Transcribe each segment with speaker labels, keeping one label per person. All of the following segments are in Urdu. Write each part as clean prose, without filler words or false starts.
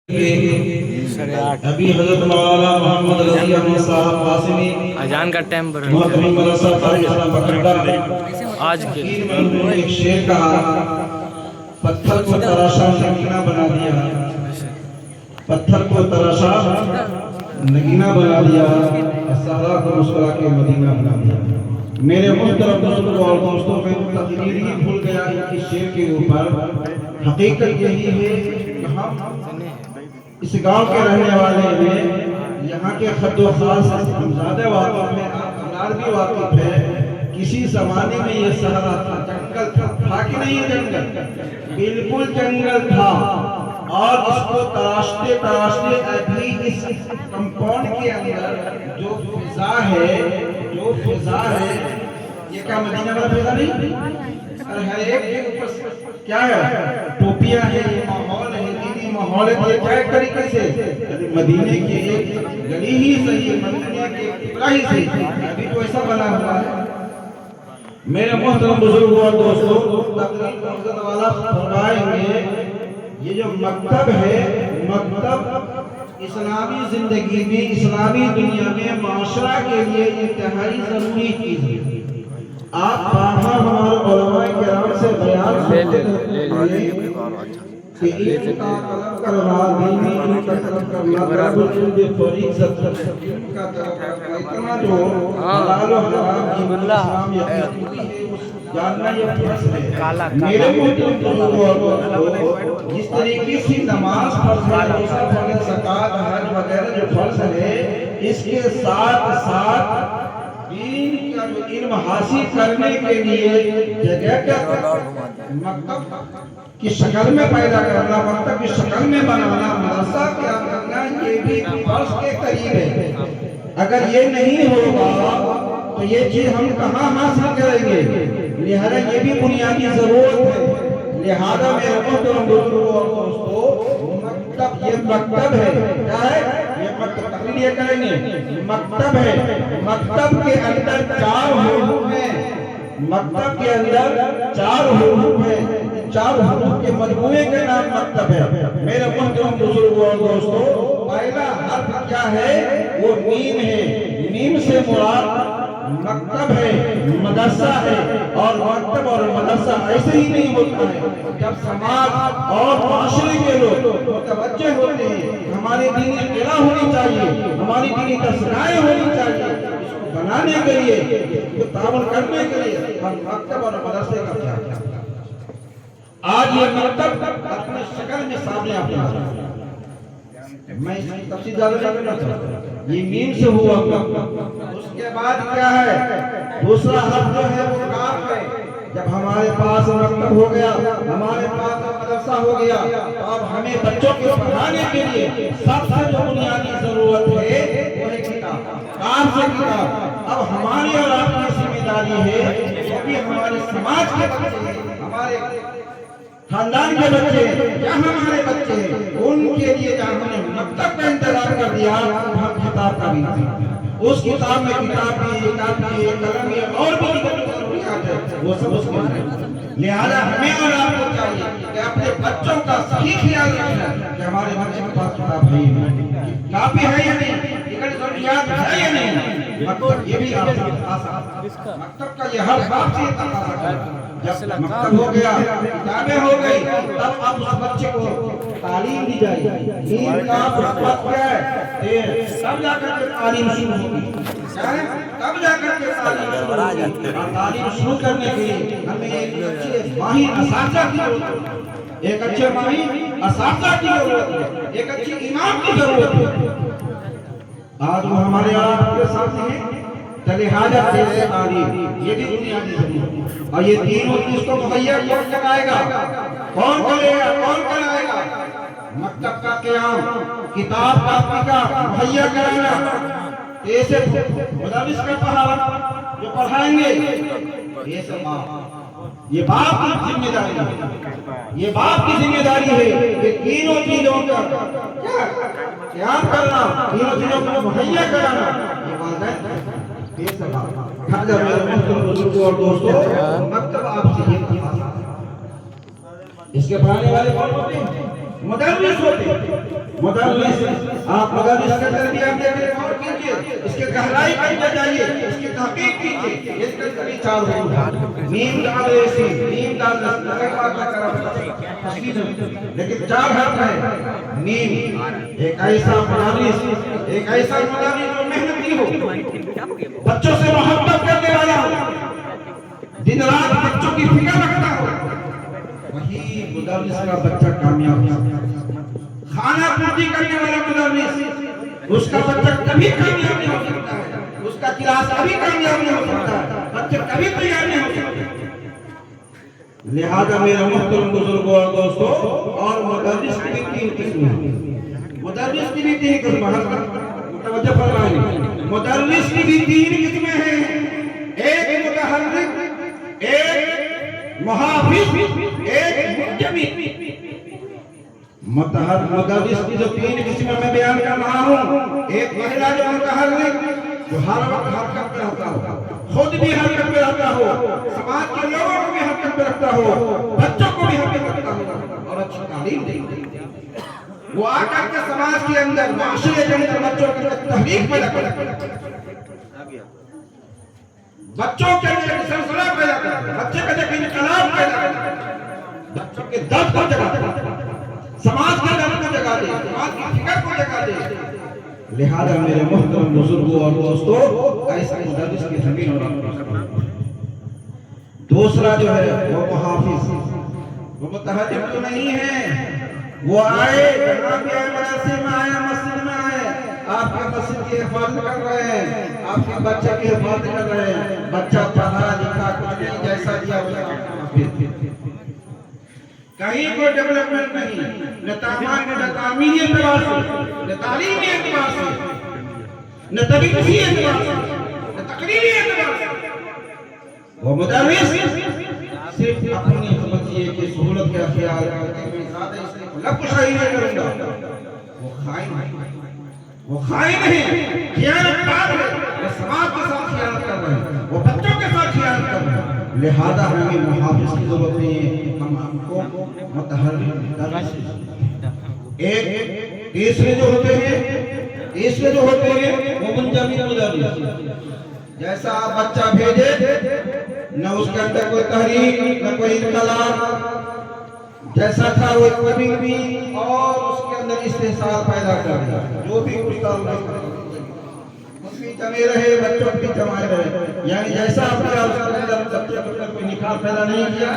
Speaker 1: ابھی حضرت مولانا محمد رضی اللہ صاحب قاسمی
Speaker 2: اذان کا ٹائم بڑھ
Speaker 1: محترم مدرسہ قاری اسلام بکرڈا
Speaker 2: آج کے
Speaker 1: ایک شعر کہا، پتھر کو تراشا نگینہ بنا دیا، پتھر کو تراشا نگینہ بنا دیا، صحرا کو مسکرا کے مدینہ بنا دیا۔ میرے محترم بزرگوں اور دوستوں، میں تقریر ہی بھول گیا اس شعر کے اوپر۔ حقیقت یہی ہے کہ ہم اس گاؤں کے رہنے والے ہیں، یہاں کے خط و خاص ہم زیادہ واقف ہیں، آپ بھی واقف ہے۔ کسی زمانے میں یہ صحرا تھا، جنگل تھا کہ نہیں؟ جنگل بالکل جنگل تھا، اور اس کو تراشتے تراشتے ابھی اس کمپاؤنڈ کے اندر جو فضا ہے، یہ کیا مدینہ والا فضا نہیں؟ اور ہر ایک کے اوپر کیا ہے؟ ٹوپیاں ہیں، یہ ماحول ہے، دینی ماحول ہے۔ یہ کیا ایک طریقے سے مدینے کی ایک گلی ہی صحیح، مدینے کی ایک ٹکڑا ہی صحیح، ابھی تو ایسا بنا ہوا ہے۔ میرے محترم بزرگوں اور دوستوں، تقریب مقصد والا فرمائیں گے، یہ جو مکتب ہے، مکتب اسلامی زندگی میں، اسلامی دنیا میں معاشرہ کے لیے انتہائی ضروری چیز ہے۔ آپ باہر ہمارے علماء کرام سے بیان سنتے ہیں کہ علم کا طلب کرنا، دینی علم کا طلب کرنا، طلب العلم فریضۃ، علم کا طلب کرنا، اتنا جو حلال و حرام کی اسلام یقینی ہے، جاننا یہ فرض ہے۔ میرے محترم بزرگوں اور دوستوں، جس طریقے سے نماز فرض ہے، روزہ فرض ہے، زکوٰۃ، حج وغیرہ جو فرض ہے، اس کے ساتھ ساتھ دین کا جو علم حاصل کرنے کے لیے جگہ کیا مکتب کی شکل میں پیدا کرنا، مکتب کی شکل میں بنانا، مدرسہ کیا کرنا، یہ بھی فرض کے قریب ہے۔ اگر یہ نہیں ہوگا تو یہ چیز ہم کہاں حاصل کریں گے؟ لہذا یہ بھی بنیادی ضرورت ہے۔ لہذا میرے محترم بزرگوں اور دوستوں، مکتب یہ مکتب ہے، کیا ہے؟ یہ مکتب تقریر یہ کریں گے، مکتب ہے۔ مکتب کے اندر 4 حروف ہیں، مکتب کے اندر 4 حروف ہیں، 4 حروف کے مجموعے کا نام مکتب ہے۔ میرے محترم بزرگوں اور دوستوں، پہلا حرف کیا ہے؟ وہ میم ہے۔ میم سے مراد مکتب ہے، مدرسہ ہے۔ اور مکتب اور مدرسہ ایسے ہی نہیں ہوتا ہے، جب سماج اور معاشرے کے لوگ متوجہ ہوتے ہیں، ہماری دینی قلعہ ہونی چاہیے، ہماری دینی تذکرائیں ہونی چاہیے، اس کو بنانے کے لیے، تعاون کرنے کے لیے ہم مکتب اور مدرسے کا کیا کرتے ہیں۔ آج یہ مکتب اپنے شکل میں سامنے آتا ہے۔ میں اس کی تفصیل زیادہ کرنا چاہتا ہوں۔ یہ میم سے ہوا مکتب۔ اس کے بعد کیا ہے؟ دوسرا حرف جو ہے وہ کاف ہے۔ جب ہمارے پاس مکتب ہو گیا، ہمارے پاس مدرسہ ہو گیا، تو اب ہمیں بچوں کو پڑھانے کے لیے سب سے جو بنیادی ضرورت ہے وہ ہے کتاب، کاف سے کتاب۔ اب ہماری اور آپ کی ذمہ داری ہے، جو بھی ہمارے سماج کے بچے ہیں، ہمارے خاندان کے بچے ہیں یا ہمارے بچے ہیں، ان کے لیے جہاں ہم نے مکتب کا انتظام کر دیا، ہم کتاب کا بھی اس کتاب میں کتاب کی قلم کی اور بھی ضروریات ہے، وہ سب اس کے اندر۔ لہذا ہمیں اور آپ کو چاہیے کہ اپنے بچوں کا صحیح خیال رکھنا کہ ہمارے بچے کے پاس کتاب ہے یا نہیں، کاپی ہے یا نہیں، ٹکٹ ضروریات ہے یا نہیں۔ مکتب یہ بھی آپ سے تقاضا، مکتب کا یہ ہر باپ سے تقاضا کرتا ہے۔ جب مکتب ہو گیا، کتابیں ہو گئی، تب اب اس بچے کو تعلیم دی جائے گی۔ دین کا وقت کیا ہے؟ تب جا کر کے تعلیم شروع ہوگی، تب جا کر کے تعلیم شروع ہوگی۔ اور تعلیم شروع کرنے کے لیے ہمیں ایک اچھے ماہر اساتذہ کی ضرورت ہے، ایک اچھے ماہر اساتذہ کی ضرورت ہے، ایک اچھے امام کی ضرورت ہے۔ آج وہ ہمارے آپ کے سامنے ہیں، لہذا جیسے تعلیم یہ بھی بنیادی ضرورت ہے۔ اور یہ تینوں چیز کو مہیا کون کرائے گا؟ کون کرے گا؟ کون کرائے گا؟ مکتب کا قیام، کتاب کاپی کا مہیا کرانا، ایسے مدرس کا پڑھانا جو پڑھائیں گے، یہ سب یہ باپ کی ذمہ داری ہے۔ یہ باپ کی ذمہ داری ہے کہ تینوں چیزوں کا قیام کرنا، تینوں چیزوں کو مہیا کرانا، یہ والدین یہ سب لہذا میرے محترم بزرگوں اور دوستوں، مکتب آپ سے یہ تقاضا ہے۔ اس کے پڑھانے والے کون ہوتے ہیں؟ مدرس ہوتے مدرس آپ مدرس کا تربیت دے کے غور کیجئے اس کے گہرائی پر جائیے اس کی تحقیق کیجئے اس کے کبھی چار ہوں نیم دال ایسی نیم دال لگے پاک کرا لیکن چار حرف ہے نیم ایک ایسا مدرس جو محنتی ہو بچوں سے محبت کرنے والا ہو دن رات بچوں کی فکر رکھتا ہو وہی مدرس کا بچہ کامیاب ہے کھانا پورتی کرنے والا مدرس اس کا بچہ کبھی کامیاب نہیں ہو سکتا ہے اس کا کلاس کبھی کامیاب نہیں ہو سکتا ہے بچے کبھی تیار نہیں ہو سکتے لہذا میرے محترم بزرگوں اور دوستوں اور مدرس کی بھی تین قسمیں ہیں مدرس کی بھی تین قسمیں ہیں متوجہ فرمائیں مدرس کی بھی تین قسمیں ہیں ایک متحرک ایک محافظ ایک منجمد مدرس کی جو تین قسمیں میں بیان کر رہا ہوں ایک پہلا جو متحرک جو ہر وقت حرکت میں رہتا ہو خود بھی حرکت میں رہتا ہو سماج کے لوگوں کو بھی حرکت میں رکھتا ہو بچوں کو بھی حرکت میں رکھتا ہو اور اچھی تعلیم دے وہ آ کر کے سماج کے اندر معاشرے کے اندر بچوں کی تحریک پیدا کرتا ہے بچوں کے اندر سلسلہ پیدا کرتا ہے بچے کا دیکھ انقلاب پیدا کرتا ہے بچوں کے درد کو جگاتا ہے سماج کے درد کو جگا دے سماج کی فکر کو جگا دے لہذا میرے محترم بزرگوں اور دوستوں ایسا مدرس کی زمین اور آسمان دوسرا جو ہے وہ محافظ وہ متحرک تو نہیں ہے وہ آئے جہاں بھی آئے مدرسے میں آئے مسجد میں آئے آپ کے مسجد کی حفاظت کر رہے ہیں آپ کے بچے کی حفاظت کر رہے ہیں بچہ پڑھا لکھا کچھ نہیں جیسا دیا کہیں کوئی ڈیولپمنٹ نہیں نہ تعمیری اعتبار سے نہ تعلیمی اعتبار سے نہ تربیتی اعتبار سے نہ تقریری اعتبار سے وہ مدرس صرف اپنی سمجھیے کہ سہولت کا خیال کرتے ہیں زیادہ اس نے لب کشائی نہیں کروں گا وہ خائن ہے خیانت کار ہے وہ سماج کے ساتھ خیانت کر رہے ہیں وہ بچوں کے ساتھ خیانت کر رہے ہیں لہذا ہمیں محافظ کی ضرورت نہیں ہے ہم کو متحرک درس ایک تیسرے جو ہوتے ہیں وہ منجمد مدرس جیسا آپ بچہ بھیجے نہ اس کے اندر کوئی تحریک نہ کوئی انقلاب جیسا تھا وہ کبھی بھی اور اس کے اندر استحصال پیدا کر دیا جو بھی کچھ کام نہیں کرتا اس بھی جمے رہے بچوں بھی جمائے رہے یعنی جیسا آپ نے اس کے اندر بچے کے اندر کوئی نکال پیدا نہیں کیا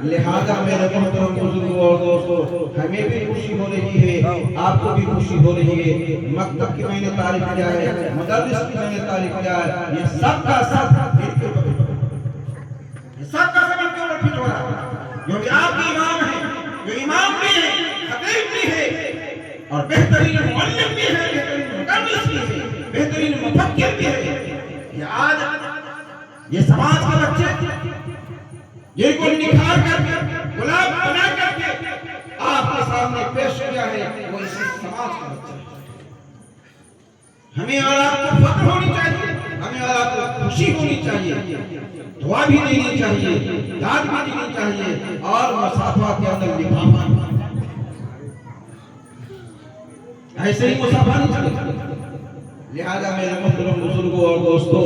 Speaker 1: لہذا میرے محترم بزرگوں اور دوستوں ہمیں بھی خوشی ہو رہی ہے آپ کو بھی خوشی ہو رہی ہے مکتب کی میں نے تعریف کیا ہے مدرس کی میں نے تعریف کیا ہے یہ سب کا سب فٹ ہو رہا ہے جو کہ آپ کے امام ہیں جو امام بھی ہے خطیب بھی ہے اور بہترین معلم بھی ہے بہترین مدرس بھی ہے بہترین مفکر بھی ہے یہ آج یہ سماج کے بچے یہ کو نکھار کر کے گلاب بنا کر کے آپ کے سامنے پیش کیا ہے وہ اسی سماج کا بچہ ہے ہمیں اور آپ کو فخر ہونی چاہیے ہمیں اور آپ کو خوشی ہونی چاہیے دعا بھی دینی چاہیے یاد بھی دینی چاہیے اور مصافحہ کے اندر لکھا ایسے ہی مصافحہ نہیں چاہیے لہذا میرے محترم بزرگوں اور دوستوں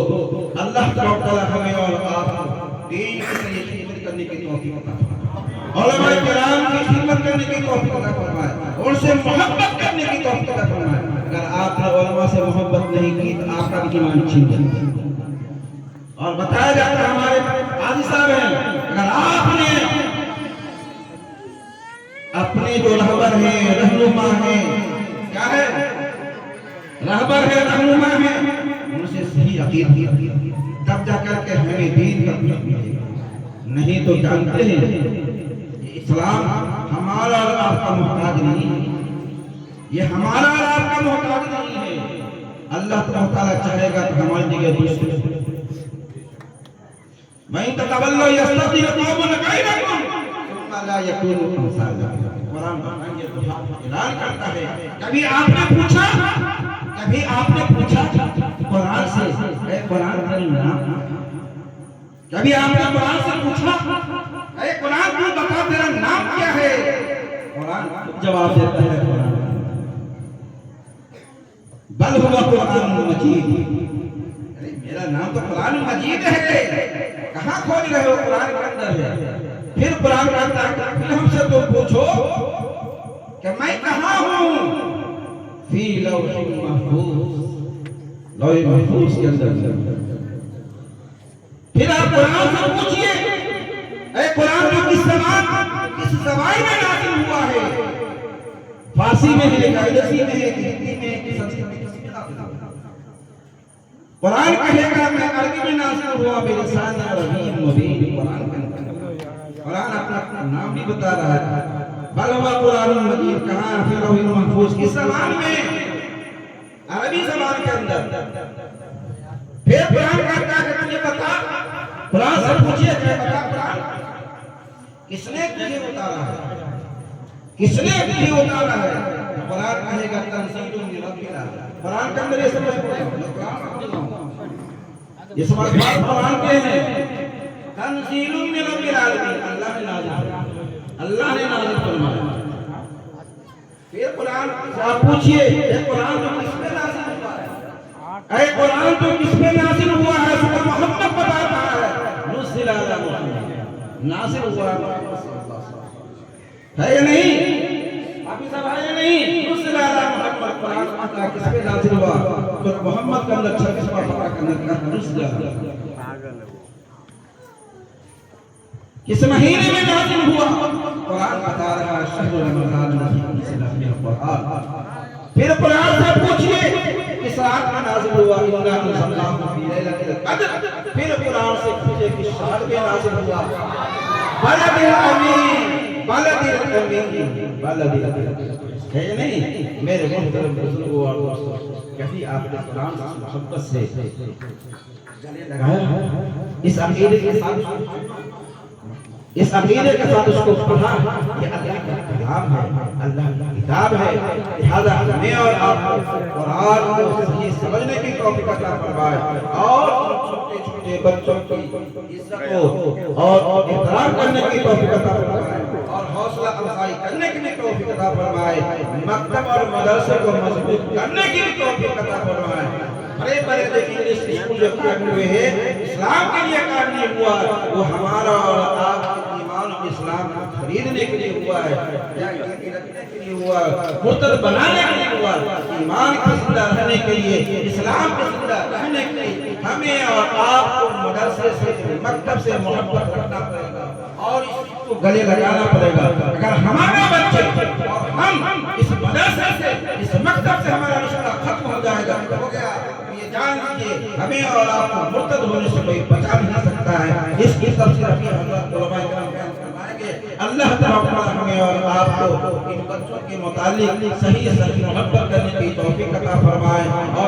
Speaker 1: اللہ تعالیٰ ہمیں اور آپ کو دین کی خدمت کرنے کی توفیق عطا فرمائے علماء کرام کی خدمت کرنے کی توفیق عطا فرمائے ان سے محبت کرنے کی توفیق عطا فرمائے اگر آپ نے علماء سے محبت نہیں کی تو آپ کا ایمان چھین جائے اور بتایا جاتا ہے ہمارے قاضی صاحب ہیں اگر آپ نے اپنے جو رہبر ہیں رہنما ہیں کیا ہے رہبر ہے رہنما ہے ان سے صحیح عقیدہ تب جا کر کے ہمیں دین کا ملے نہیں تو جانتے ہیں اسلام ہمارا اور آپ کا محتاج نہیں ہے یہ ہمارا اور آپ کا محتاج نہیں ہے اللہ تعالیٰ چاہے گا تو ہماری جگہ دوسرے وَإِن تَتَوَلَّوْا يَسْتَبْدِلْ قَوْمًا غَيْرَكُمْ ثُمَّ لَا يَكُونُوا أَمْثَالَكُمْ قرآن اعلان کرتا ہے کبھی آپ نے پوچھا قرآن سے اے قرآن کا نام کبھی آپ نے قرآن سے پوچھا اے قرآن تو بتا تیرا نام کیا ہے قرآن جواب دیتا ہے قرآن بل ہوا قرآن مجید، میرا نام تو قرآن مجید ہے، کہاں کھوج رہے ہو؟ قرآن کے اندر ہے۔ پھر قرآن کہتا ہے پھر ہم سے تو پوچھو کہ میں کہاں ہوں؟ فی لوح محفوظ، لوح محفوظ کے اندر۔ پھر آپ قرآن سے پوچھئے اے قرآن جو کس زبان میں نازل ہوا ہے؟ فارسی میں ہے، انگریزی میں ہے، ہندی میں ہے، سنسکرت میں؟ قرآن کہے گا میں عربی میں نازل ہوا بلسان عربی مبین۔ قرآن اپنا نام بھی بتا رہا ہے، بل ہوا قرآن مجید، کہاں؟ فی لوح محفوظ، کس زبان میں؟ عربی زبان کے اندر۔ پھر قرآن کہتا ہے کہ تجھے بتا، قرآن سے پوچھئے کہ بتا قرآن کس نے تجھے اتارا ہے؟ کس نے تجھے اتارا ہے؟ قرآن کہے گا تنزیل من رب العالمین۔ قرآن کے اندر یہ سمجھ یہ سمجھ قرآن کے ہیں تنزیل من رب العالمین، اللہ نے نازل فرمایا، اللہ نے نازل فرمایا۔ پھر قرآن سے آپ پوچھئے اے قرآن جو کس پہ نازل ہوا ہے؟ اے قرآن جو کس پہ نازل ہوا ہے؟ سورہ محمد بتا رہا ہے نزل علی محمد، نازل ہوا ہے یا نہیں؟ آپ سب ہے یا نہیں؟ نزل علی محمد، قرآن کا کس پہ نازل ہوا؟ سورہ محمد کے اندر 26واں پارہ کے اندر نزل علی کس مہینے میں نازل ہوا؟ قرآن بتا رہا ہے شہر رمضان الذی انزل فیہ القرآن۔ پھر قرآن سے پوچھئے کس رات میں نازل ہوا؟ انا انزلناہ فی لیلۃ القدر۔ پھر قرآن سے پوچھئے کس شہر میں نازل ہوا؟ بلد الامین، بلد الامین، بلد الامین، ہے یا نہیں؟ میرے محترم بزرگوں اور دوستوں، کبھی آپ نے قرآن سے محبت سے گلے لگایا؟ اس عقیدے کے ساتھ اس عقیدے کے ساتھ اس کو پڑھا، یہ اللہ کا کلام ہے، اللہ کی کتاب ہے، لہذا ہمیں اور آپ کو قرآن کو صحیح سمجھنے کی توفیق عطا فرمائے اور چھوٹے چھوٹے بچوں کی عزت اور احترام کرنے کی توفیق عطا فرمائے اور حوصلہ افزائی کرنے کی بھی توفیق عطا فرمائے، مکتب اور مدرسے کو مضبوط کرنے کی بھی توفیق عطا فرمائے۔ بڑے بڑے انگلش اسکول جو قائم ہوئے ہیں اسلام کے لیے قائم نہیں ہوا، وہ ہمارا اور آپ کے ایمان و اسلام کو خریدنے کے لیے ہوا ہے، یا گروی رکھنے کے لیے ہوا ہے، مرتد بنانے کے لیے ہوا ہے۔ ایمان کے زندہ رہنے کے لیے، اسلام کے زندہ رہنے کے لیے ہمیں اور آپ کو مدرسے سے مکتب سے محبت رکھنا پڑے گا اور اس کو گلے لگانا پڑے گا۔ اگر ہمارے بچے اور ہم اس مدرسے سے اس مکتب سے ہمارا رشتہ ختم ہو جائے گا ہو گیا، یہ جان لیجیے ہمیں اور آپ کو مرتد ہونے سے کوئی بچا نہیں سکتا ہے۔ اس کی تفسیر ابھی حضرت علماء کرام بیان فرمائیں گے۔ اللہ تعالیٰ ہمیں اور آپ کو ان بچوں کے متعلق صحیح محبت کرنے کی توفیق عطا فرمائے اور